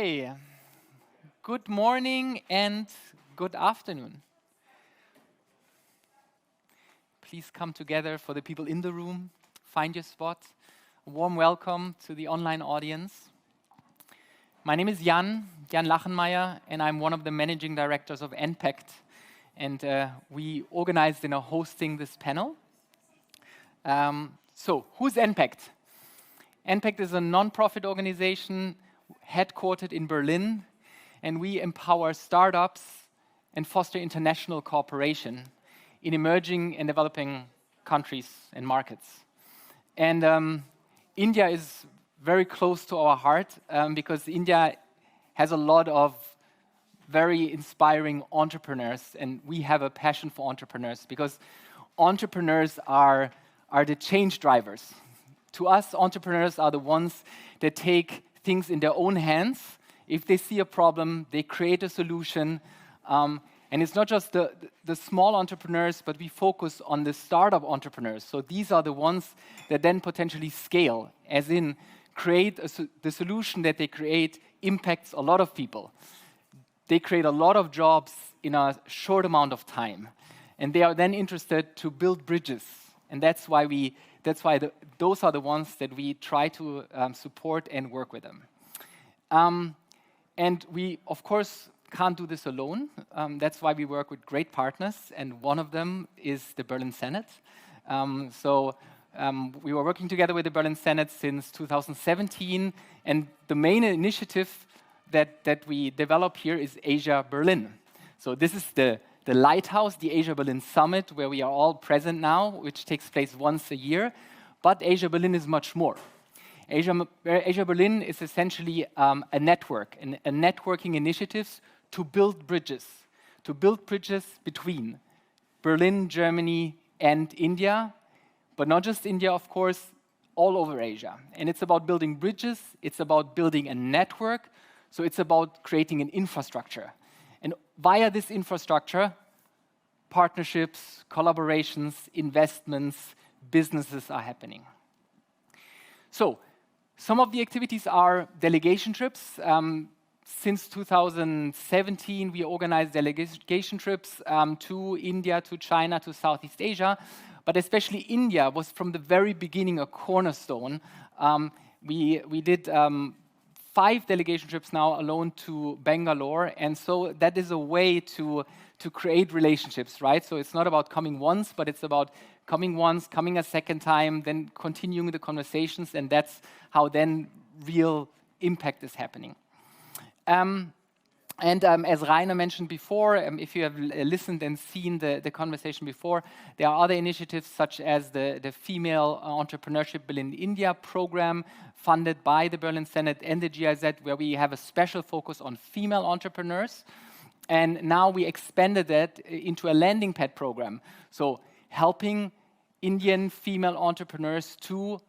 Okay, good morning and good afternoon. Please come together for the people in the room, find your spot. A warm welcome to the online audience. My name is Jan Lachenmeier, and I'm one of the managing directors of NPACT. And we organized and are hosting this panel. So, who's NPACT? NPACT is a non-profit organization headquartered in Berlin, and we empower startups and foster international cooperation in emerging and developing countries and markets. And India is very close to our heart because India has a lot of very inspiring entrepreneurs, and we have a passion for entrepreneurs because entrepreneurs are the change drivers. To us, entrepreneurs are the ones that take things in their own hands. If they see a problem, they create a solution. And it's not just the small entrepreneurs, but we focus on the startup entrepreneurs. So these are the ones that then potentially scale, as in create the solution that they create impacts a lot of people. They create a lot of jobs in a short amount of time. And they are then interested to build bridges. And that's why those are the ones that we try to support and work with them. And we, of course, can't do this alone. That's why we work with great partners, and one of them is the Berlin Senate. We were working together with the Berlin Senate since 2017, and the main initiative that we develop here is Asia Berlin. So this is the Lighthouse, the Asia Berlin Summit, where we are all present now, which takes place once a year. But Asia Berlin is much more. Asia Berlin is essentially a network, a networking initiatives to build bridges between Berlin, Germany, and India, but not just India, of course, all over Asia. And it's about building bridges, it's about building a network, so it's about creating an infrastructure. And via this infrastructure, partnerships, collaborations, investments, businesses are happening. So, some of the activities are delegation trips. Since 2017, we organized delegation trips to India, to China, to Southeast Asia. But especially India was from the very beginning a cornerstone. We did 5 delegation trips now alone to Bangalore, and so that is a way to create relationships, right? So it's not about coming once, but it's about coming once, coming a second time, then continuing the conversations, and that's how then real impact is happening. As Rainer mentioned before, if you have listened and seen the conversation before, there are other initiatives such as the Female Entrepreneurship Bill in India program funded by the Berlin Senate and the GIZ, where we have a special focus on female entrepreneurs. And now we expanded that into a landing pad program. So helping Indian female entrepreneurs to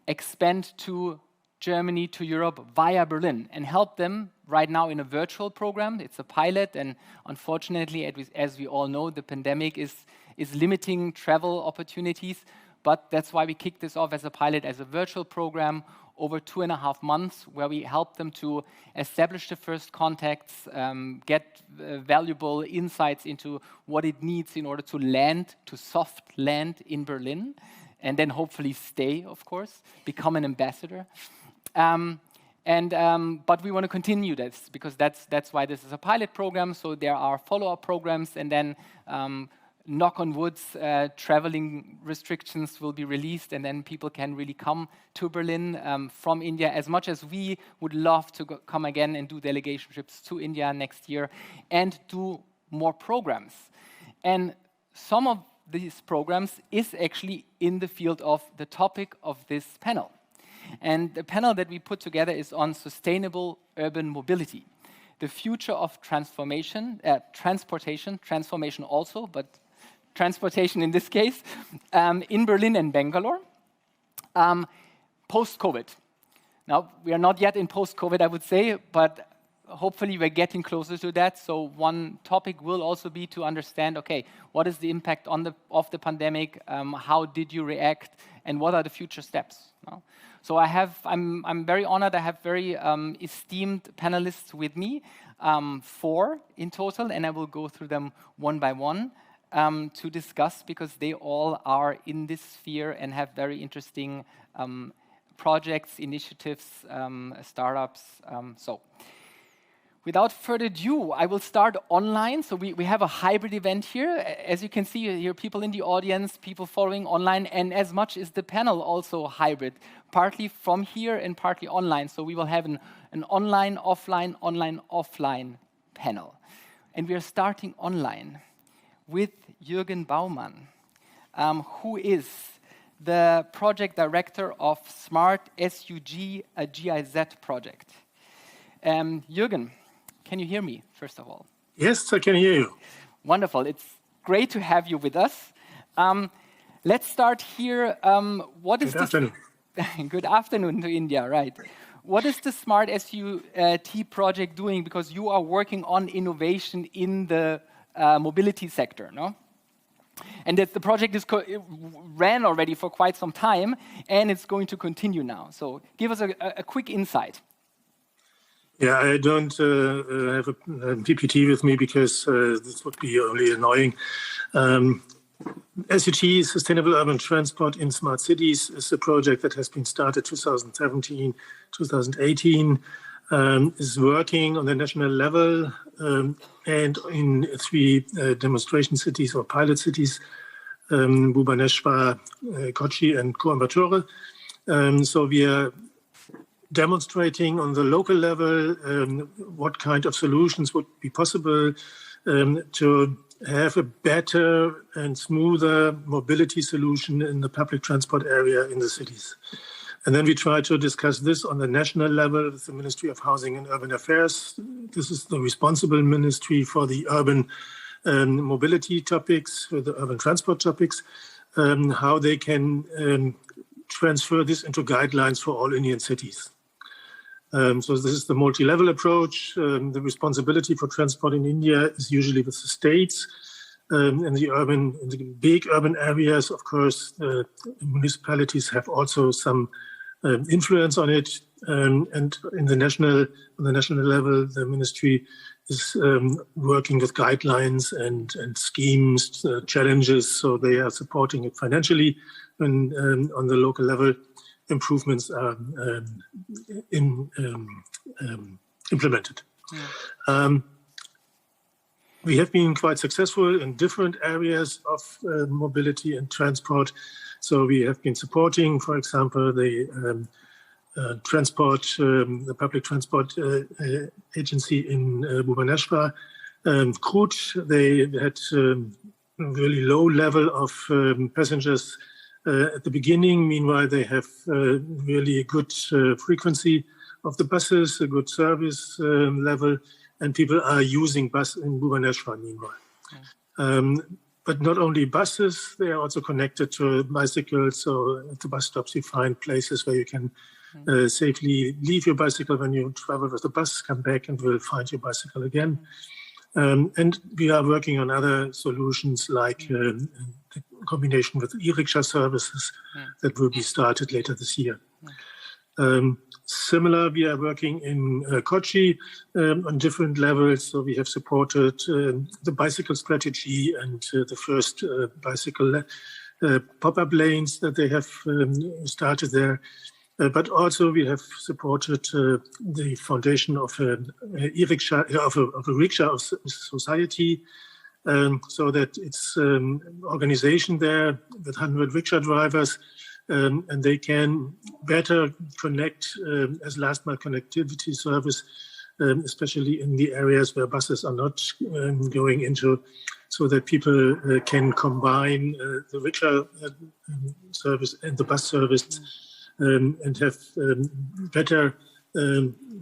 expand to Germany, to Europe via Berlin, and help them right now in a virtual program. It's a pilot, and unfortunately, as we all know, the pandemic is limiting travel opportunities, but that's why we kicked this off as a pilot, as a virtual program over 2.5 months, where we help them to establish the first contacts, get valuable insights into what it needs in order to soft land in Berlin, and then hopefully stay, of course, become an ambassador. But we want to continue this because that's why this is a pilot program. So there are follow-up programs, and then knock on wood, traveling restrictions will be released, and then people can really come to Berlin from India. As much as we would love to come again and do delegation trips to India next year and do more programs. And some of these programs is actually in the field of the topic of this panel. And the panel that we put together is on sustainable urban mobility. The future of transportation also, but transportation in this case, in Berlin and Bangalore, post-COVID. Now, we are not yet in post-COVID, I would say, but hopefully we're getting closer to that. So one topic will also be to understand, okay, what is the impact of the pandemic? How did you react? And what are the future steps? No? So I'm very honored. I have very esteemed panelists with me, 4 in total, and I will go through them one by one to discuss, because they all are in this sphere and have very interesting projects, initiatives, startups. So without further ado, I will start online. So we have a hybrid event here. As you can see here, people in the audience, people following online, and as much is the panel also hybrid, partly from here and partly online. So we will have an online, offline panel. And we are starting online with Jurgen Baumann, who is the project director of SMART-SUT, a GIZ project. Jurgen, can you hear me, first of all? Yes, I can hear you. Wonderful. It's great to have you with us. Let's start here. Good afternoon. Good afternoon to India, right. What is the SMART-SUT project doing? Because you are working on innovation in the mobility sector, no? And that the project ran already for quite some time, and it's going to continue now. So give us a quick insight. Yeah, I don't have a PPT with me because this would be only annoying. SUT, Sustainable Urban Transport in Smart Cities, is a project that has been started 2017, 2018, is working on the national level and in 3 demonstration cities or pilot cities, Bhubaneswar, Kochi and Coimbatore. So we are demonstrating on the local level what kind of solutions would be possible to have a better and smoother mobility solution in the public transport area in the cities. And then we try to discuss this on the national level with the Ministry of Housing and Urban Affairs. This is the responsible ministry for the urban mobility topics, for the urban transport topics, how they can transfer this into guidelines for all Indian cities. So this is the multi-level approach. The responsibility for transport in India is usually with the states. In the big urban areas, of course, municipalities have also some influence on it. And on the national level, the ministry is working with guidelines and schemes, challenges. So they are supporting it financially. And on the local level, improvements are implemented. Yeah. We have been quite successful in different areas of mobility and transport. So we have been supporting, for example, the public transport agency in Bhubaneswar, CRUT. They had really low level of passengers at the beginning. Meanwhile, they have really a good frequency of the buses, a good service level, and people are using bus in Bhubaneswar meanwhile. Yeah. But not only buses, they are also connected to bicycles. So at the bus stops, you find places where you can safely leave your bicycle when you travel with the bus, come back and will find your bicycle again. And we are working on other solutions like the combination with e-rickshaw services that will be started later this year. Similar, we are working in Kochi on different levels. So we have supported the bicycle strategy and the first bicycle pop-up lanes that they have started there. But also we have supported the foundation of a rickshaw of society, so that it's organization there with 100 rickshaw drivers, and they can better connect as last mile connectivity service, especially in the areas where buses are not going into, so that people can combine the rickshaw service and the bus service and have better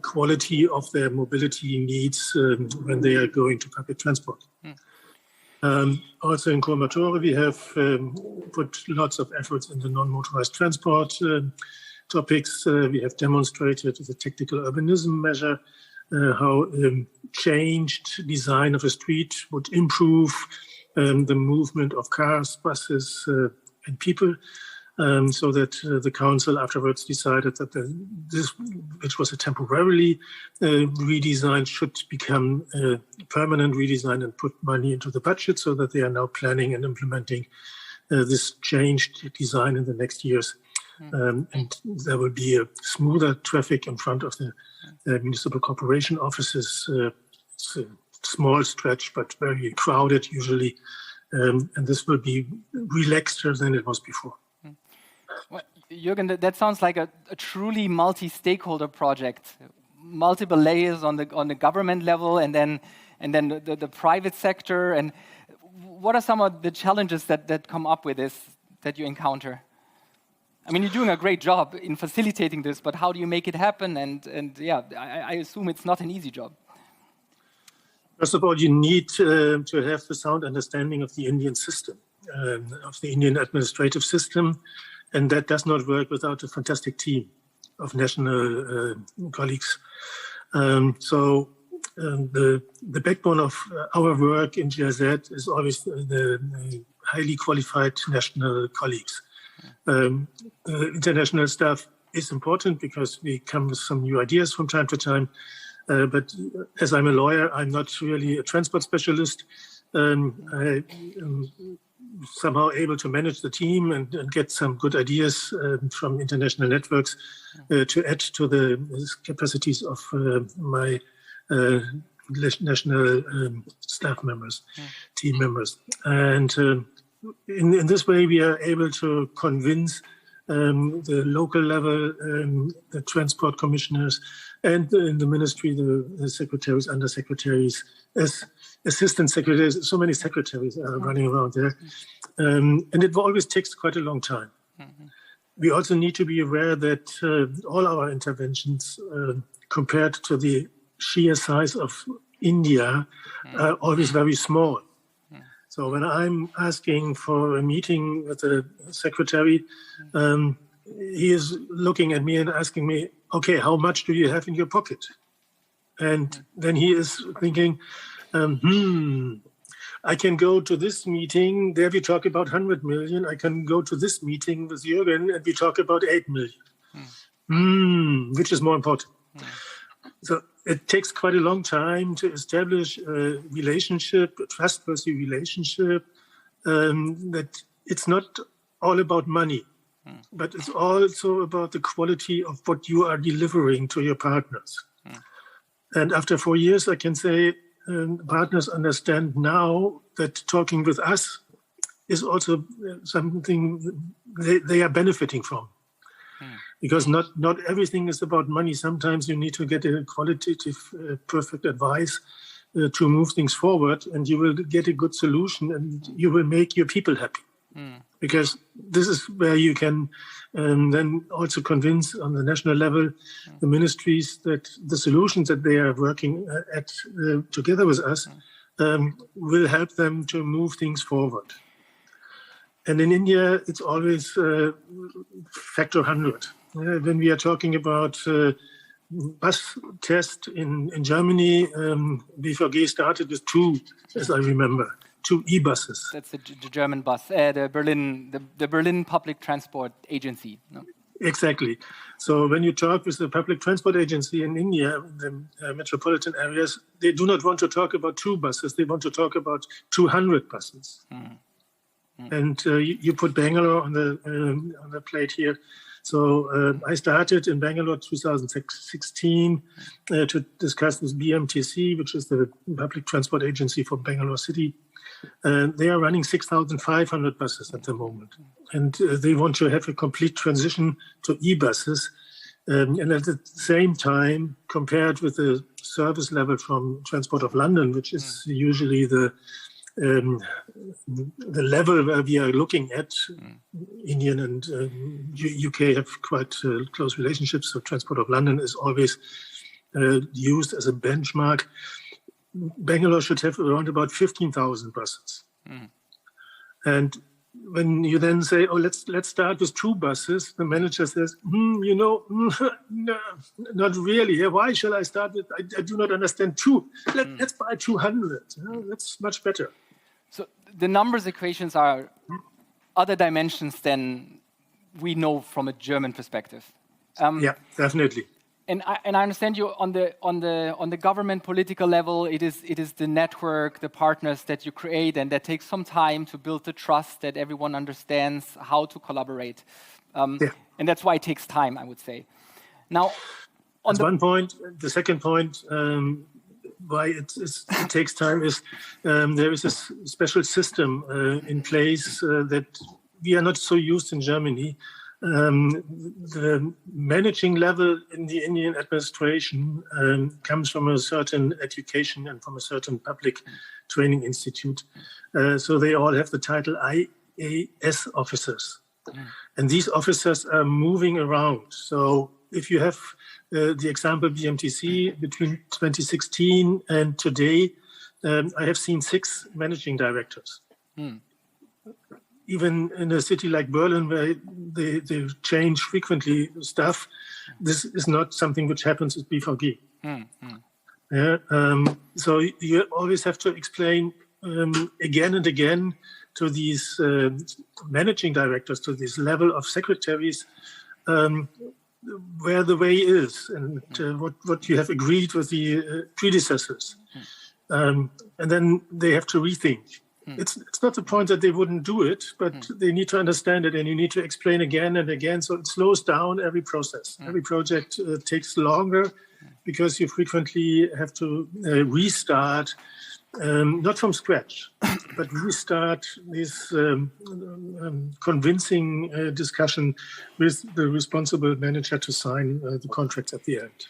quality of their mobility needs when they are going to public transport. Also in Coimbatore, we have put lots of efforts in the non-motorized transport topics. We have demonstrated the technical urbanism measure how changed design of a street would improve the movement of cars, buses, and people. So that the council afterwards decided that this, which was a temporarily redesign, should become a permanent redesign and put money into the budget, so that they are now planning and implementing this changed design in the next years. And there will be a smoother traffic in front of the municipal corporation offices. It's a small stretch, but very crowded usually. And this will be relaxeder than it was before. Well, Jurgen, that sounds like a truly multi-stakeholder project. Multiple layers on the government level, and then the private sector. And what are some of the challenges that come up with this, that you encounter? I mean, you're doing a great job in facilitating this, but how do you make it happen? And yeah, I assume it's not an easy job. First of all, you need to have the sound understanding of the Indian system, of the Indian administrative system. And that does not work without a fantastic team of national colleagues. So the backbone of our work in GIZ is always the highly qualified national colleagues. International staff is important because we come with some new ideas from time to time. But as I'm a lawyer, I'm not really a transport specialist. I somehow able to manage the team and get some good ideas from international networks to add to the capacities of my national staff members, team members. And in this way, we are able to convince the local level, the transport commissioners, and in the ministry, the secretaries, undersecretaries, as assistant secretaries. So many secretaries are running around there. And it always takes quite a long time. We also need to be aware that all our interventions, compared to the sheer size of India, are always very small. So when I'm asking for a meeting with the secretary, he is looking at me and asking me, okay, how much do you have in your pocket? And then he is thinking, I can go to this meeting, there we talk about 100 million. I can go to this meeting with Jurgen and we talk about 8 million. Which is more important? So it takes quite a long time to establish a relationship, a trustworthy relationship, that it's not all about money, but it's also about the quality of what you are delivering to your partners. And after 4 years, I can say partners understand now that talking with us is also something they are benefiting from. Because not everything is about money. Sometimes you need to get a qualitative, perfect advice to move things forward, and you will get a good solution, and you will make your people happy. Because this is where you can then also convince on the national level the ministries that the solutions that they are working at together with us will help them to move things forward. And in India, it's always factor 100. When we are talking about bus test in Germany, BVG started with 2, as I remember, 2 e-buses. That's the German bus, the Berlin Public Transport Agency. No? Exactly. So when you talk with the public transport agency in India, the metropolitan areas, they do not want to talk about 2 buses. They want to talk about 200 buses. And you put Bangalore on the plate here. So I started in Bangalore 2016 to discuss with BMTC, which is the public transport agency for Bangalore city. They are running 6,500 buses at the moment. And they want to have a complete transition to e-buses. And at the same time, compared with the service level from Transport of London, which is usually the level where we are looking at, Indian and UK have quite close relationships. So Transport of London is always used as a benchmark. Bangalore should have around about 15,000 buses. And when you then say, "Oh, let's start with 2 buses," the manager says, "No, not really. Why shall I start with? I do not understand 2. Let's buy 200. That's much better." So the numbers equations are other dimensions than we know from a German perspective. Yeah, definitely. And I understand you on the government political level. It is the network, the partners that you create, and that takes some time to build the trust that everyone understands how to collaborate. And that's why it takes time, I would say. Now, that's one point. The second point why it takes time is there is a special system in place that we are not so used in Germany. The managing level in the Indian administration comes from a certain education and from a certain public training institute. So they all have the title IAS officers. And these officers are moving around. So if you have the example BMTC between 2016 and today, I have seen 6 managing directors. Even in a city like Berlin, where they change frequently stuff, this is not something which happens at BVG. So you always have to explain again and again to these managing directors, to this level of secretaries, where the way is and what you have agreed with the predecessors. And then they have to rethink. It's not the point that they wouldn't do it, but they need to understand it, and you need to explain again and again. So it slows down every process. Every project takes longer because you frequently have to restart, not from scratch, but restart this convincing discussion with the responsible manager to sign the contracts at the end.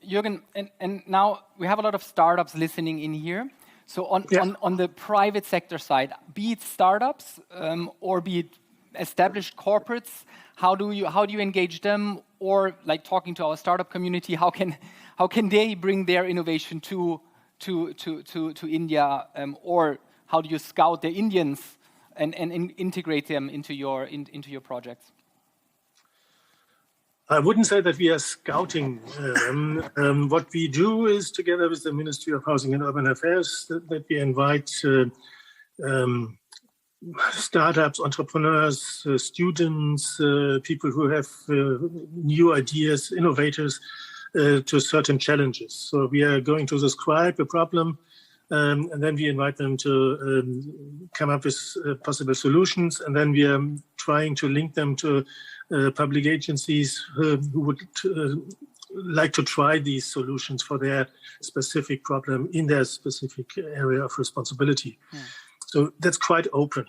Jurgen, and now we have a lot of startups listening in here. So on the private sector side, be it startups or be it established corporates, how do you engage them? Or like talking to our startup community, how can they bring their innovation to India? Or how do you scout the Indians and integrate them into your projects? I wouldn't say that we are scouting them. What we do is, together with the Ministry of Housing and Urban Affairs, that we invite startups, entrepreneurs, students, people who have new ideas, innovators to certain challenges. So we are going to describe a problem, and then we invite them to come up with possible solutions, and then we are trying to link them to public agencies who would like to try these solutions for their specific problem in their specific area of responsibility. So that's quite open.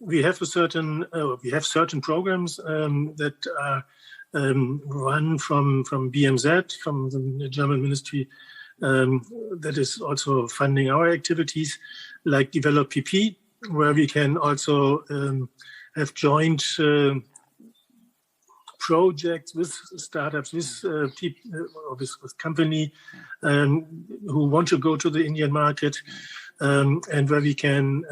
We have certain programs that are run from BMZ, from the German Ministry, that is also funding our activities, like Develop PP, where we can also have joint projects with startups, with people, with company who want to go to the Indian market, and where we can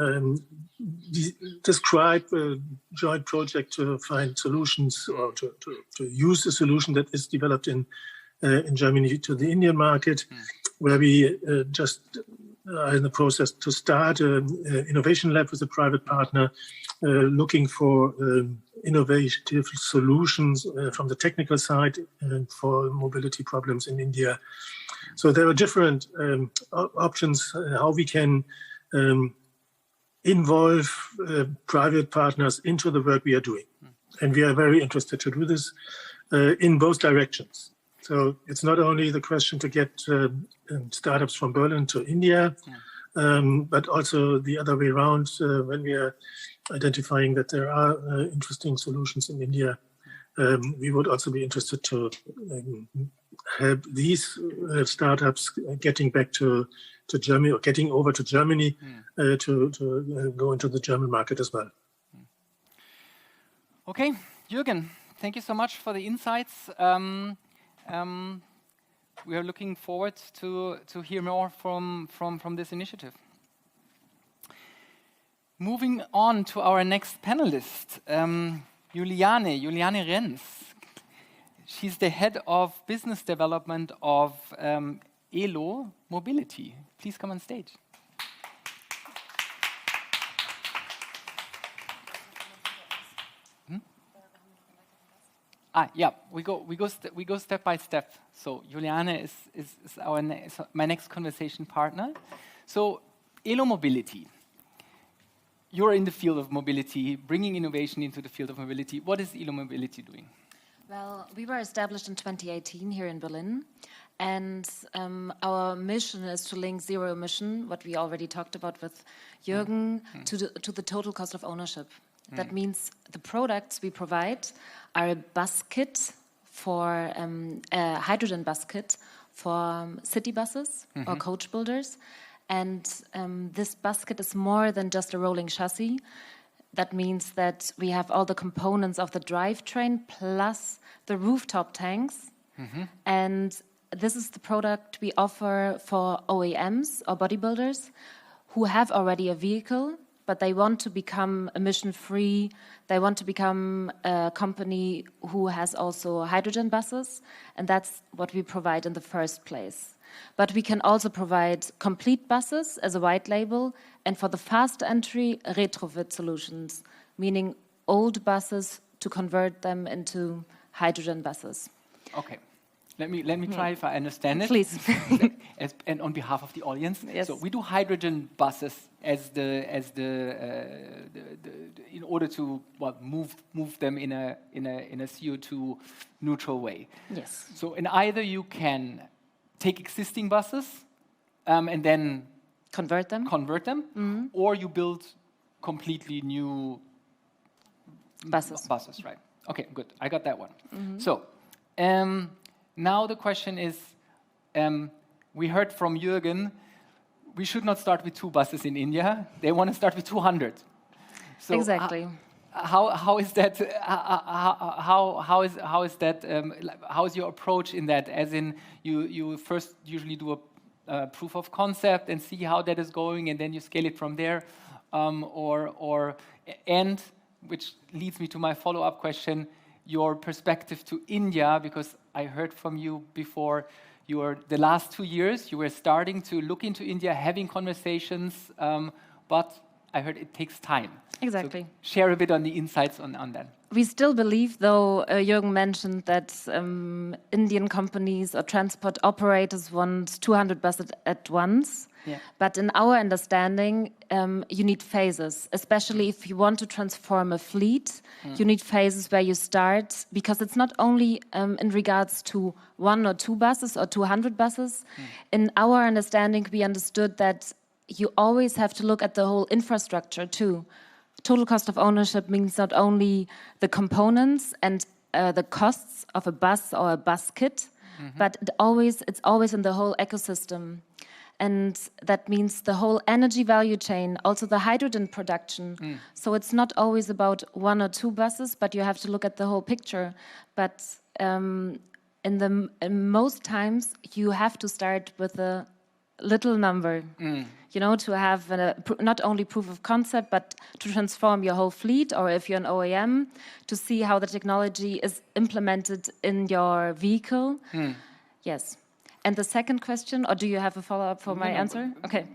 describe a joint project to find solutions or to use a solution that is developed in Germany to the Indian market, where we just are in the process to start an innovation lab with a private partner, looking for innovative solutions from the technical side for mobility problems in India. So there are different options how we can involve private partners into the work we are doing. And we are very interested to do this in both directions. So it's not only the question to get startups from Berlin to India, but also the other way around when we are identifying that there are interesting solutions in India. We would also be interested to help these startups getting back to Germany or getting over to Germany to go into the German market as well. Okay, Jurgen, thank you so much for the insights. We are looking forward to hear more from this initiative. Moving on to our next panelist, Juliane Renz. She's the head of business development of ELO Mobility. Please come on stage. Yeah, we go step by step. So Juliane is my next conversation partner. So ELO Mobility. You're in the field of mobility, bringing innovation into the field of mobility. What is ELO Mobility doing? Well, we were established in 2018 here in Berlin, and our mission is to link zero emission, what we already talked about with Jurgen, to the total cost of ownership. That means the products we provide are a bus kit for a hydrogen bus kit for city buses or coach builders. And this bus kit is more than just a rolling chassis. That means that we have all the components of the drivetrain plus the rooftop tanks. And this is the product we offer for OEMs or bodybuilders who have already a vehicle, but they want to become emission-free. They want to become a company who has also hydrogen buses, and that's what we provide in the first place. But we can also provide complete buses as a white label, and for the fast entry, retrofit solutions, meaning old buses to convert them into hydrogen buses. Okay. Let me try if I understand it. Please. And on behalf of the audience, yes. So we do hydrogen buses in order to move them in a CO2 neutral way. Yes. So in either you can take existing buses and then convert them, or you build completely new buses, right? Okay, good. I got that one. So. Now the question is, we heard from Jurgen, we should not start with 2 buses in India. They want to start with 200. So exactly. How is that? How is that? How is your approach in that? As in, you first usually do a proof of concept and see how that is going, and then you scale it from there, and which leads me to my follow-up question. Your perspective to India, because I heard from you before, the last 2 years, you were starting to look into India, having conversations, but I heard it takes time. Exactly. So share a bit on the insights on that. We still believe, though Jürgen mentioned that Indian companies or transport operators want 200 buses at once. Yeah. But in our understanding, you need phases, especially if you want to transform a fleet. You need phases where you start, because it's not only in regards to 1 or 2 buses or 200 buses. In our understanding, we understood that you always have to look at the whole infrastructure too. Total cost of ownership means not only the components and the costs of a bus or a bus kit, but it's always in the whole ecosystem. And that means the whole energy value chain, also the hydrogen production. So it's not always about 1 or 2 buses, but you have to look at the whole picture. But in most times, you have to start with a little number, to have not only proof of concept, but to transform your whole fleet, or if you're an OEM, to see how the technology is implemented in your vehicle. Yes. And the second question, or do you have a follow-up for my answer? Okay.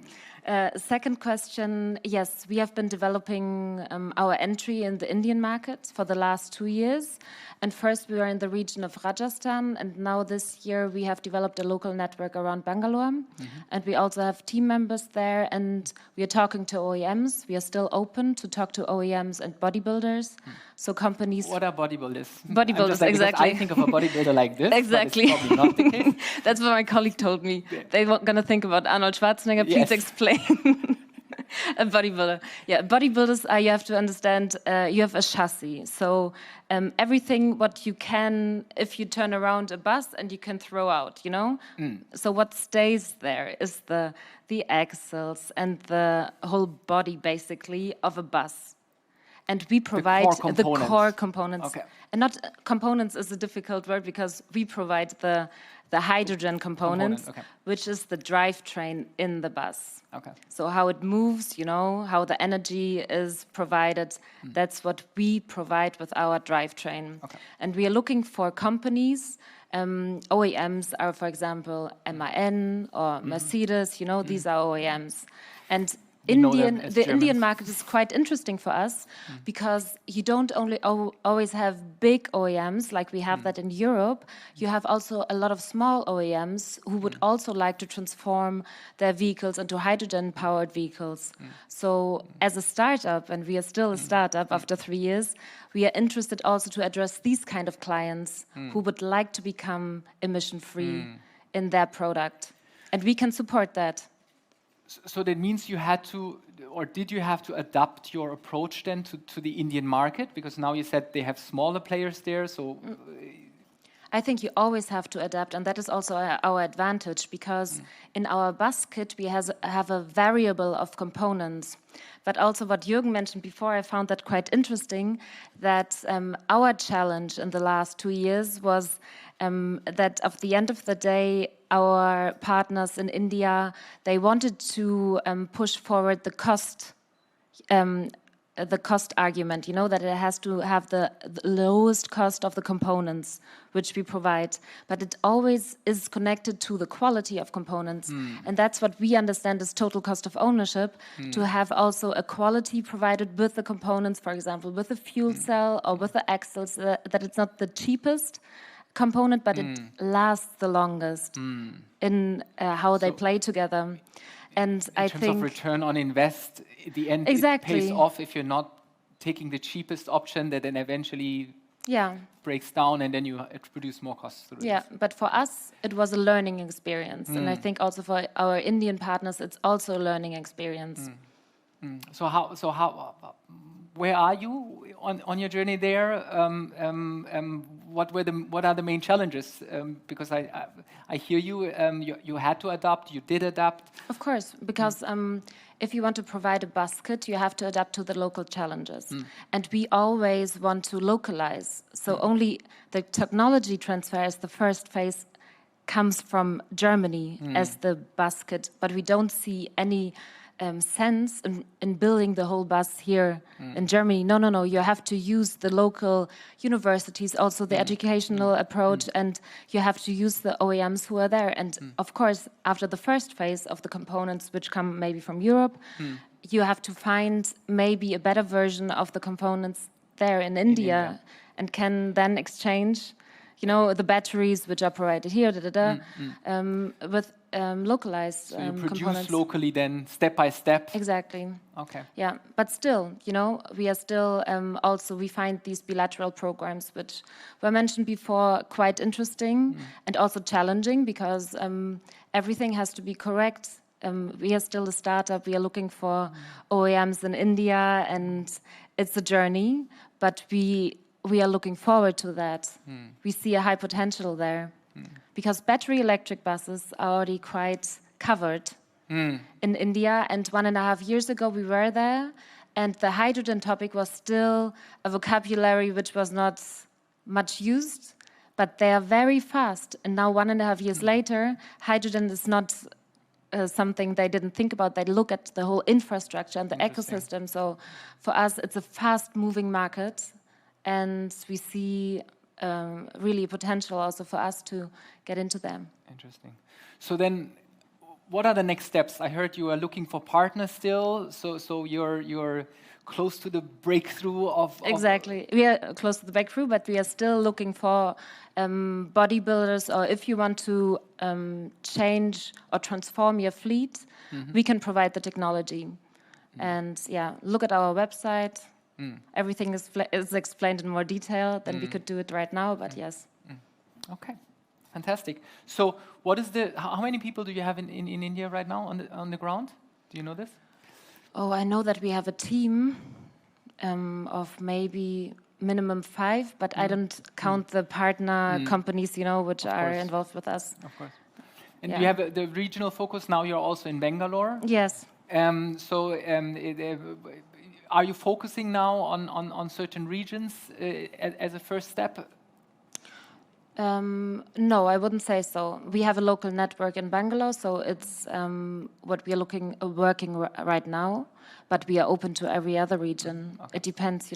Second question, yes, we have been developing our entry in the Indian market for the last 2 years. And first we were in the region of Rajasthan, and now this year we have developed a local network around Bangalore. And we also have team members there, and we are talking to OEMs. We are still open to talk to OEMs and bodybuilders. So companies... What are bodybuilders? Bodybuilders, exactly. I think of a bodybuilder like this, exactly. but it's probably not the case. That's what my colleague told me. Yeah. They were going to think about Arnold Schwarzenegger. Please explain. A bodybuilder. Yeah, bodybuilders, you have to understand, you have a chassis. So everything what you can, if you turn around a bus and you can throw out, So what stays there is the axles and the whole body, basically, of a bus. and we provide the core components. Okay. And not components is a difficult word because we provide the hydrogen components, okay. which is the drivetrain in the bus. Okay. So how it moves, you know, how the energy is provided, that's what we provide with our drivetrain. Okay. And we are looking for companies, OEMs are, for example, MAN or Mercedes, you know, these are OEMs. And the Indian market is quite interesting for us because you don't only always have big OEMs like we have that in Europe. You have also a lot of small OEMs who would also like to transform their vehicles into hydrogen-powered vehicles. So as a startup, and we are still a startup after 3 years, we are interested also to address these kind of clients who would like to become emission-free in their product. And we can support that. So that means you had to, or did you have to adapt your approach then to the Indian market? Because now you said they have smaller players there, so... I think you always have to adapt, and that is also our advantage, because in our bus kit we have a variable of components. But also what Jurgen mentioned before, I found that quite interesting, that our challenge in the last 2 years was that at the end of the day, our partners in India, they wanted to push forward the cost argument, you know, that it has to have the lowest cost of the components which we provide. But it always is connected to the quality of components. And that's what we understand as total cost of ownership, to have also a quality provided with the components, for example, with the fuel cell or with the axles, that it's not the cheapest component, but it lasts the longest in how they play together. And I think in terms of return on invest, at the end it pays off if you're not taking the cheapest option that then eventually breaks down and then you produce more costs. Yeah, but for us, it was a learning experience. And I think also for our Indian partners, it's also a learning experience. So where are you on your journey there? What are the main challenges? Because I hear you. You had to adapt. You did adapt. Of course, because if you want to provide a bus kit, you have to adapt to the local challenges, and we always want to localize. So only the technology transfer as the first phase comes from Germany as the bus kit, but we don't see any sense in building the whole bus here in Germany. No. You have to use the local universities, also the educational approach, and you have to use the OEMs who are there. And of course, after the first phase of the components, which come maybe from Europe, you have to find maybe a better version of the components there in India, and can then exchange, you know, the batteries which are provided here, with localized so you produce components locally then, step by step. Exactly. Okay. Yeah, but still, you know, we are still also, we find these bilateral programs, which were mentioned before, quite interesting and also challenging, because everything has to be correct. We are still a startup. We are looking for OEMs in India, and it's a journey, but we are looking forward to that. We see a high potential there. Because battery electric buses are already quite covered in India. And 1.5 years ago, we were there, and the hydrogen topic was still a vocabulary which was not much used, but they are very fast. And now 1.5 years later, hydrogen is not something they didn't think about. They look at the whole infrastructure and the ecosystem. So for us, it's a fast-moving market, and we see really potential also for us to get into them. Interesting. So then, what are the next steps? I heard you are looking for partners still. So you're close to the breakthrough of Exactly. We are close to the breakthrough, but we are still looking for bodybuilders, or if you want to change or transform your fleet, we can provide the technology. And look at our website. Everything is explained in more detail than we could do it right now, but yes. Okay, fantastic. So what is how many people do you have in India right now on the ground? Do you know this? Oh, I know that we have a team of maybe minimum 5, but I don't count the partner companies, you know, which are involved with us. Of course. And you have the regional focus. Now you're also in Bangalore. Yes. are you focusing now on certain regions as a first step? No, I wouldn't say so. We have a local network in Bangalore, so it's what we are working right now. But we are open to every other region. Okay. It depends,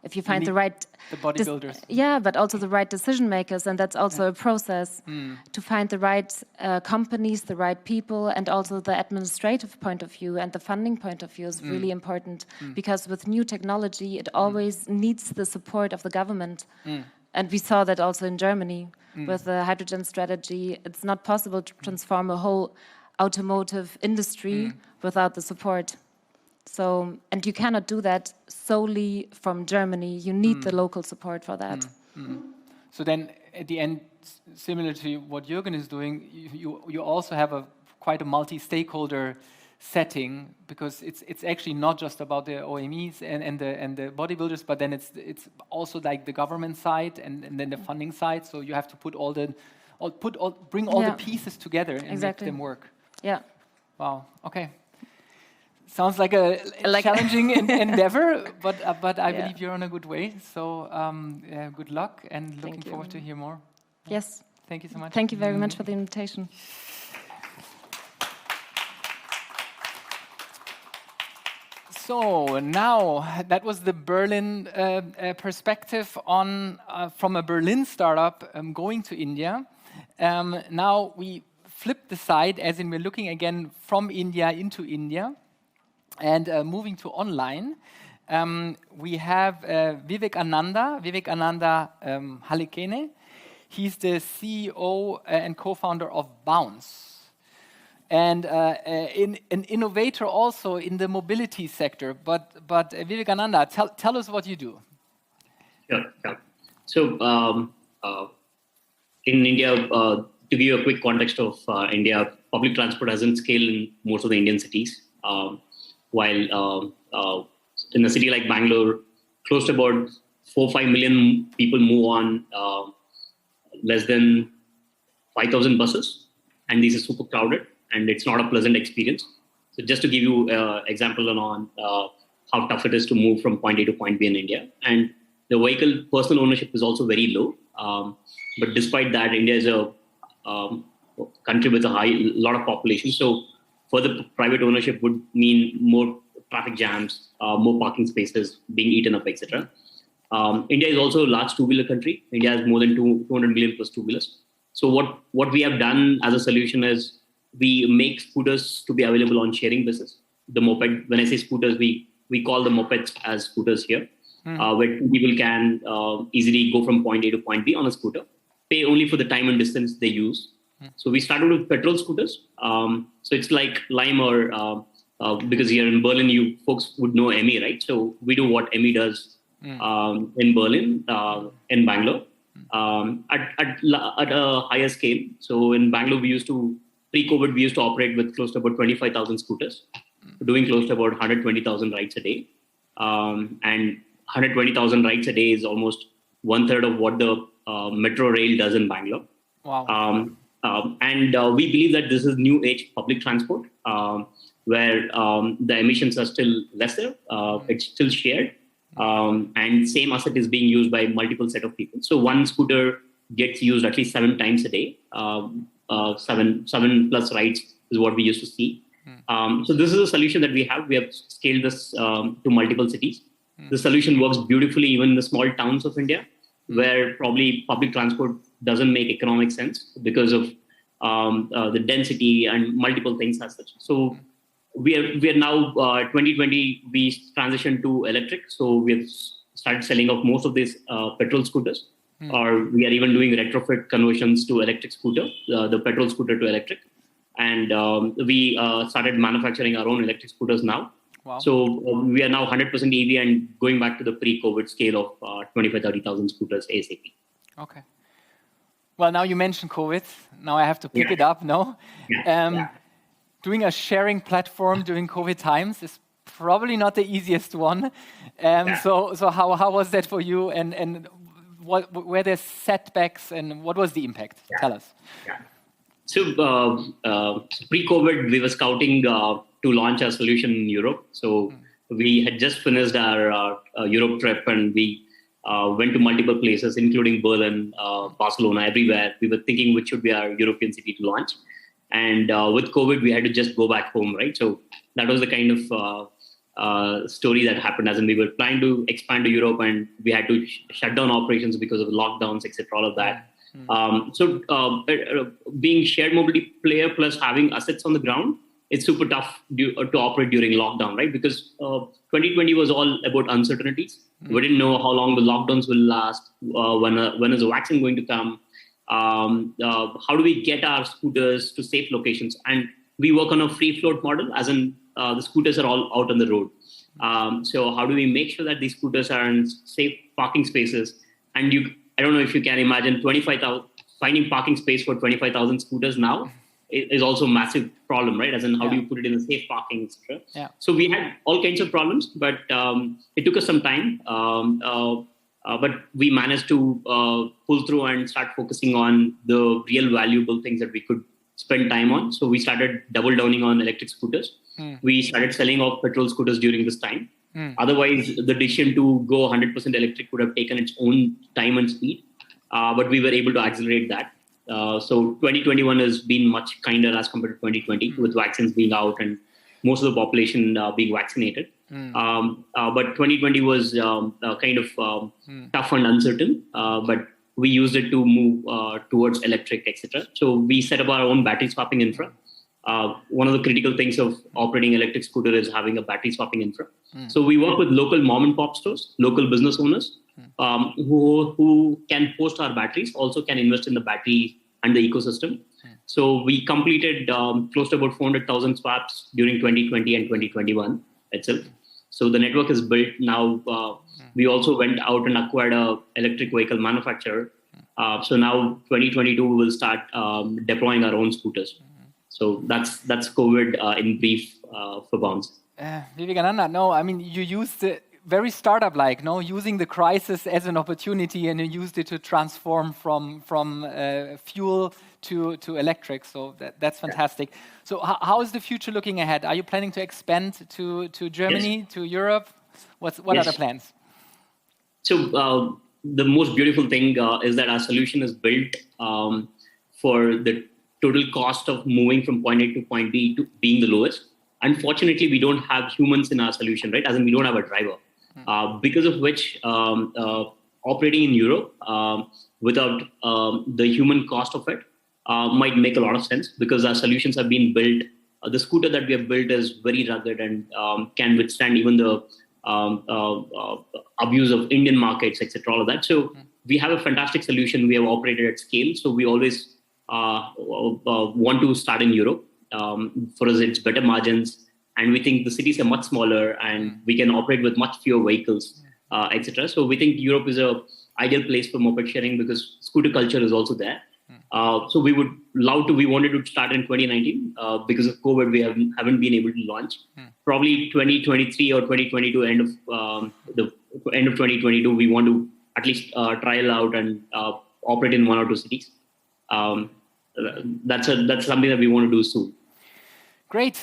if you find the right... The bodybuilders. Yeah, but also the right decision makers, and that's also a process to find the right companies, the right people, and also the administrative point of view and the funding point of view is really important because with new technology, it always needs the support of the government. And we saw that also in Germany with the hydrogen strategy. It's not possible to transform a whole automotive industry without the support. So, and you cannot do that solely from Germany. You need the local support for that. So then, at the end, similar to what Jurgen is doing, you also have quite a multi-stakeholder setting because it's actually not just about the OMEs and the bodybuilders, but then it's also like the government side and then the funding side. So you have to bring all the pieces together and make them work. Yeah. Wow. Okay. Sounds like a challenging endeavor, but I believe you're on a good way. So good luck and looking forward to hear more. Yes. Thank you so much. Thank you very much for the invitation. So now that was the Berlin perspective on from a Berlin startup going to India. Now we flip the side, as in we're looking again from India into India. And moving to online, we have Vivekananda Hallekere. He's the CEO and co-founder of Bounce, and an innovator also in the mobility sector. But Vivekananda, tell us what you do. Yeah. So in India, to give you a quick context of India, public transport hasn't scaled in most of the Indian cities. While in a city like Bangalore, close to about 4-5 million people move on less than 5,000 buses, and these are super crowded, and it's not a pleasant experience. So just to give you an example on how tough it is to move from point A to point B in India, and the vehicle personal ownership is also very low. But despite that, India is a country with a lot of population. So further private ownership would mean more traffic jams, more parking spaces being eaten up, etc. India is also a large two-wheeler country. India has more than 200 million plus two-wheelers. So what we have done as a solution is we make scooters to be available on sharing basis. The moped, when I say scooters, we call the mopeds as scooters here, where two people can easily go from point A to point B on a scooter, pay only for the time and distance they use. So we started with petrol scooters. So it's like Lime or because here in Berlin, you folks would know EMI, right? So we do what EMI does in Berlin, in Bangalore, at a higher scale. So in Bangalore, pre-COVID, we used to operate with close to about 25,000 scooters, doing close to about 120,000 rides a day. And 120,000 rides a day is almost 1/3 of what the metro rail does in Bangalore. Wow. And we believe that this is new age public transport, where the emissions are still lesser, it's still shared, and same asset is being used by multiple set of people. So one scooter gets used at least 7 times a day. 7 plus rides is what we used to see. So this is a solution that we have. We have scaled this to multiple cities. The solution works beautifully even in the small towns of India, where probably public transport doesn't make economic sense because of the density and multiple things as such. So we are now 2020 we transitioned to electric. So we have started selling off most of these petrol scooters, or we are even doing retrofit conversions to electric scooter, the petrol scooter to electric, and we started manufacturing our own electric scooters now. Wow. So we are now 100% EV and going back to the pre-COVID scale of 25,000-30,000 scooters ASAP. Okay. Well, now you mentioned COVID. Now I have to pick it up, no? Doing a sharing platform during COVID times is probably not the easiest one. So how was that for you? And what were there setbacks and what was the impact? Tell us. So pre-COVID, we were scouting to launch our solution in Europe. So We had just finished our Europe trip, and we went to multiple places, including Berlin, Barcelona, everywhere. We were thinking which should be our European city to launch. And with COVID, we had to just go back home, right? So that was the kind of story that happened, as in we were planning to expand to Europe, and we had to shut down operations because of lockdowns, etc., all of that. So being shared mobility player plus having assets on the ground, it's super tough to operate during lockdown, right? Because 2020 was all about uncertainties. We didn't know how long the lockdowns will last, when is the vaccine going to come, how do we get our scooters to safe locations? And we work on a free float model, as in the scooters are all out on the road. So how do we make sure that these scooters are in safe parking spaces? And I don't know if you can imagine 25,000, finding parking space for 25,000 scooters now is also a massive problem, right? As in how do you put it in a safe parking, etc. Yeah. So we had all kinds of problems, but it took us some time. But we managed to pull through and start focusing on the real valuable things that we could spend time on. So we started double downing on electric scooters. We started selling off petrol scooters during this time. Otherwise, the decision to go 100% electric would have taken its own time and speed. But we were able to accelerate that. So 2021 has been much kinder as compared to 2020, with vaccines being out and most of the population being vaccinated. But 2020 was kind of tough and uncertain, but we used it to move towards electric, etc. So we set up our own battery swapping infra. One of the critical things of operating electric scooter is having a battery swapping infra. So we work with local mom and pop stores, local business owners who can post our batteries, also can invest in the battery and the ecosystem. So we completed close to about 400,000 swaps during 2020 and 2021 itself. So the network is built now. We also went out and acquired an electric vehicle manufacturer. So now 2022 we will start deploying our own scooters. So that's COVID in brief for Bounce. Vivekananda, no, I mean, you used it very startup-like, no, using the crisis as an opportunity, and you used it to transform from fuel to electric. So that's fantastic. Yeah. So how is the future looking ahead? Are you planning to expand to Germany, to Europe? What are the plans? So the most beautiful thing is that our solution is built for the total cost of moving from point A to point B to being the lowest. Unfortunately, we don't have humans in our solution, right? As in, we don't have a driver. Because of which, operating in Europe without the human cost of it might make a lot of sense, because our solutions have been built. The scooter that we have built is very rugged and can withstand even the abuse of Indian markets, etc. All of that. So we have a fantastic solution. We have operated at scale. So we always want to start in Europe. For us, it's better margins. And we think the cities are much smaller and we can operate with much fewer vehicles, etc. So we think Europe is an ideal place for moped sharing because scooter culture is also there. So we wanted to start in 2019. Because of COVID, we haven't been able to launch. Probably 2023 or 2022, end of 2022, we want to at least trial out and operate in 1 or 2 cities. That's something that we want to do soon. Great,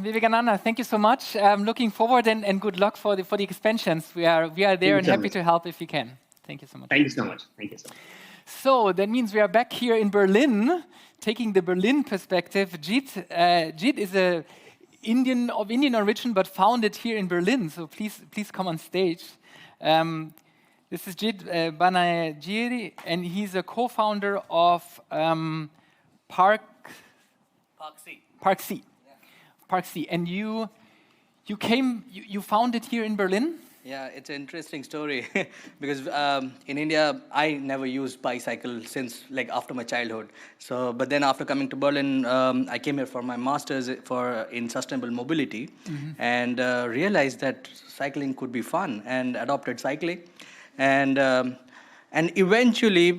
Vivekananda, thank you so much. I'm looking forward and good luck for the expansions. We are there and happy to help if we can. Thank you so much. Thank you so much. Thank you so much. So that means we are back here in Berlin, taking the Berlin perspective. Jeet is of Indian origin, but founded here in Berlin. So please come on stage. This is Jeet Banerjee, and he's a co-founder of ParkC. ParkC, and you founded here in Berlin? Yeah, it's an interesting story because in India, I never used bicycle since after my childhood. So, but then after coming to Berlin, I came here for my master's in sustainable mobility, and realized that cycling could be fun, and adopted cycling, and eventually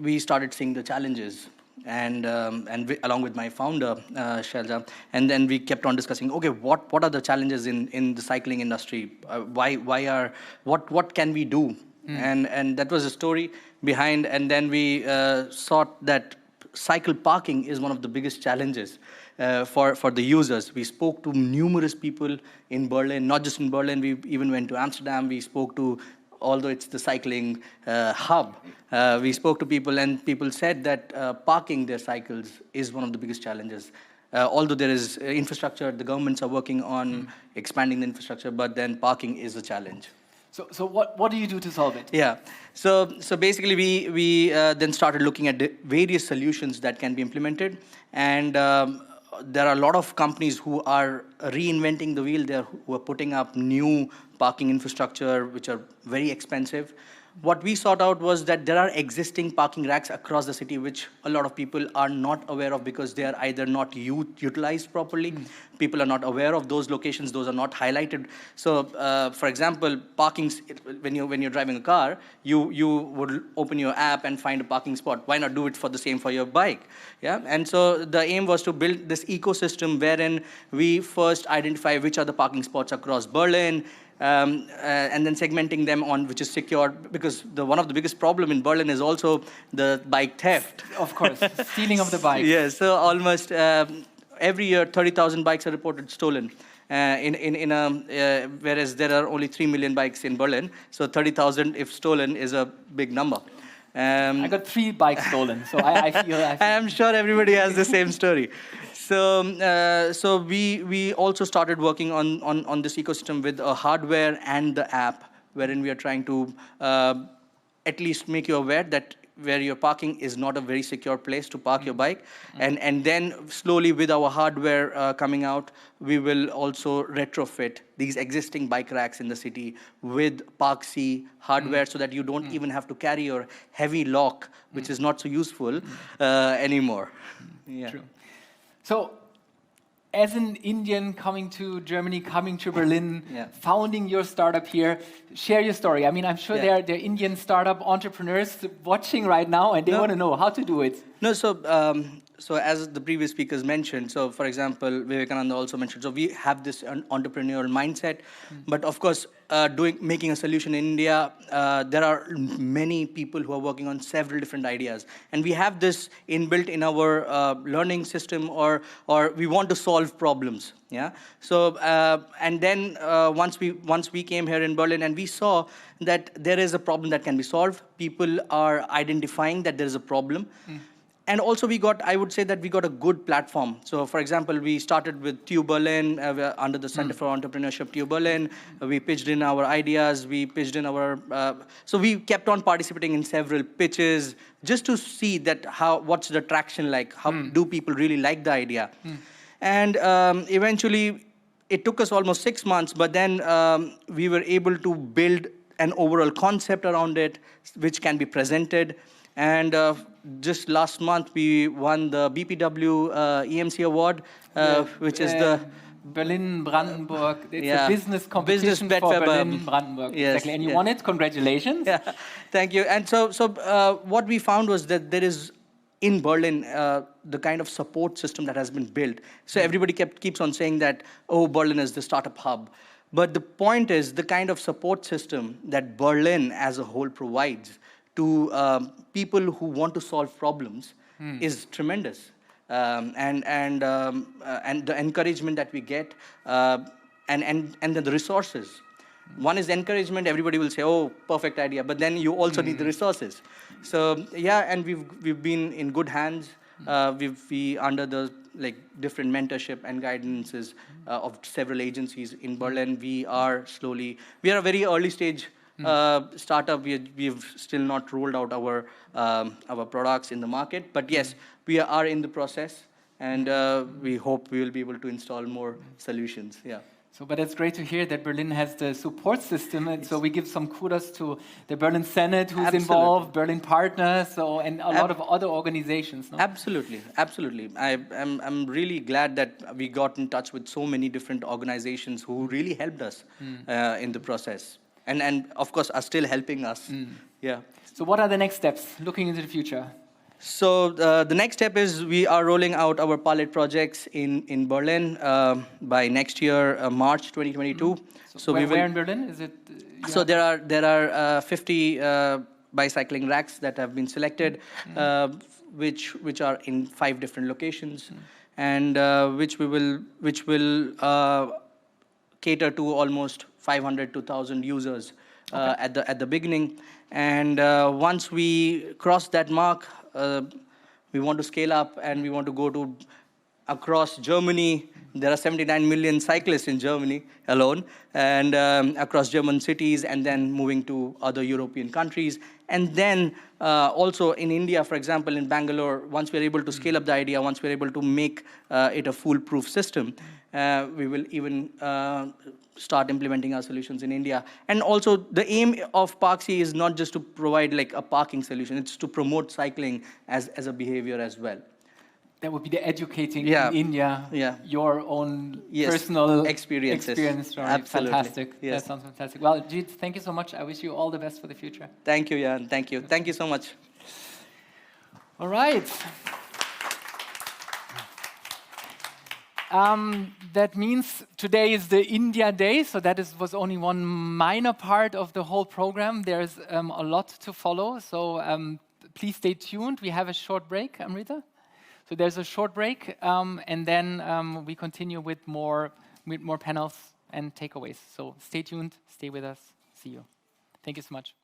we started seeing the challenges. And along with my founder, Shelja, and then we kept on discussing, okay, what are the challenges in the cycling industry? What can we do? And that was the story behind. And then we thought that cycle parking is one of the biggest challenges. for the users. We spoke to numerous people in Berlin, not just in Berlin. We even went to Amsterdam. We spoke to, although it's the cycling hub, we spoke to people, and people said that parking their cycles is one of the biggest challenges. Although there is infrastructure, the governments are working on expanding the infrastructure, but then parking is a challenge. So what do you do to solve it? Yeah, so basically we then started looking at the various solutions that can be implemented, and there are a lot of companies who are reinventing the wheel. Who are putting up new parking infrastructure, which are very expensive. What we sought out was that there are existing parking racks across the city, which a lot of people are not aware of because they are either not utilized properly. People are not aware of those locations; those are not highlighted. So, for example, parkings. When you're driving a car, you would open your app and find a parking spot. Why not do it for the same for your bike? Yeah. And so the aim was to build this ecosystem wherein we first identify which are the parking spots across Berlin. And then segmenting them on which is secure, because one of the biggest problem in Berlin is also the bike theft. Of course, stealing of the bike. Yeah, so almost every year 30,000 bikes are reported stolen. Whereas there are only 3 million bikes in Berlin, so 30,000 if stolen is a big number. I got 3 bikes stolen, so I feel. I'm sure everybody has the same story. So we also started working on this ecosystem with a hardware and the app, wherein we are trying to at least make you aware that where you're parking is not a very secure place to park your bike. And then slowly with our hardware coming out, we will also retrofit these existing bike racks in the city with ParkC hardware so that you don't even have to carry your heavy lock, which is not so useful anymore. Yeah. True. So, as an Indian coming to Germany, coming to Berlin, founding your startup here, share your story. I mean, I'm sure there are Indian startup entrepreneurs watching right now, and they want to know how to do it. No, so as the previous speakers mentioned, so for example, Vivekananda also mentioned, so we have this entrepreneurial mindset, but of course, making a solution in India, there are many people who are working on several different ideas, and we have this inbuilt in our learning system, or we want to solve problems. Yeah. So and then once we came here in Berlin, and we saw that there is a problem that can be solved. People are identifying that there is a problem. And also I would say that we got a good platform. So for example, we started with TU Berlin, under the Center for Entrepreneurship TU Berlin. We pitched in our ideas, we pitched in our, so we kept on participating in several pitches just to see that what's the traction like, how do people really like the idea. And eventually, it took us almost 6 months, but then we were able to build an overall concept around it, which can be presented. And just last month, we won the BPW EMC Award, which is the Berlin-Brandenburg. It's a business competition for Berlin-Brandenburg. Yes, exactly. And you won it. Congratulations. Yeah, thank you. And so what we found was that there is, in Berlin, the kind of support system that has been built. So everybody keeps on saying that, oh, Berlin is the startup hub. But the point is, the kind of support system that Berlin as a whole provides to people who want to solve problems is tremendous, and the encouragement that we get, and the resources. One is encouragement. Everybody will say, "Oh, perfect idea," but then you also need the resources. So yeah, and we've been in good hands. We under the different mentorship and guidances of several agencies in Berlin. We are a very early stage startup. We've still not rolled out our products in the market, but yes, we are in the process, and we hope we will be able to install more solutions. Yeah. So, but it's great to hear that Berlin has the support system, and so we give some kudos to the Berlin Senate who's involved, Berlin Partners, and a lot of other organizations. No? Absolutely, absolutely. I'm really glad that we got in touch with so many different organizations who really helped us in the process, and of course are still helping us. Yeah. So, what are the next steps looking into the future? So the next step is we are rolling out our pilot projects in Berlin by next year, March 2022. So where in Berlin is it? So there are 50 bicycling racks that have been selected, which are in 5 different locations. and which will cater to almost 500 to 1,000 users at the beginning. And once we cross that mark, we want to scale up and we want to go to across Germany. There are 79 million cyclists in Germany alone, and across German cities, and then moving to other European countries. And then also in India, for example, in Bangalore, once we're able to scale up the idea, once we're able to make it a foolproof system, we will even start implementing our solutions in India. And also the aim of ParkC is not just to provide like a parking solution, it's to promote cycling as a behavior as well. That would be the educating in India, your own personal experience story. Absolutely. Fantastic. Yes. That sounds fantastic. Well, Jeet, thank you so much. I wish you all the best for the future. Thank you, Jan. Thank you. Thank you so much. All right. That means today is the India Day, so that was only one minor part of the whole program. There's a lot to follow, so please stay tuned. We have a short break, Amrita. So there's a short break, and then we continue with more panels and takeaways. So stay tuned, stay with us. See you. Thank you so much.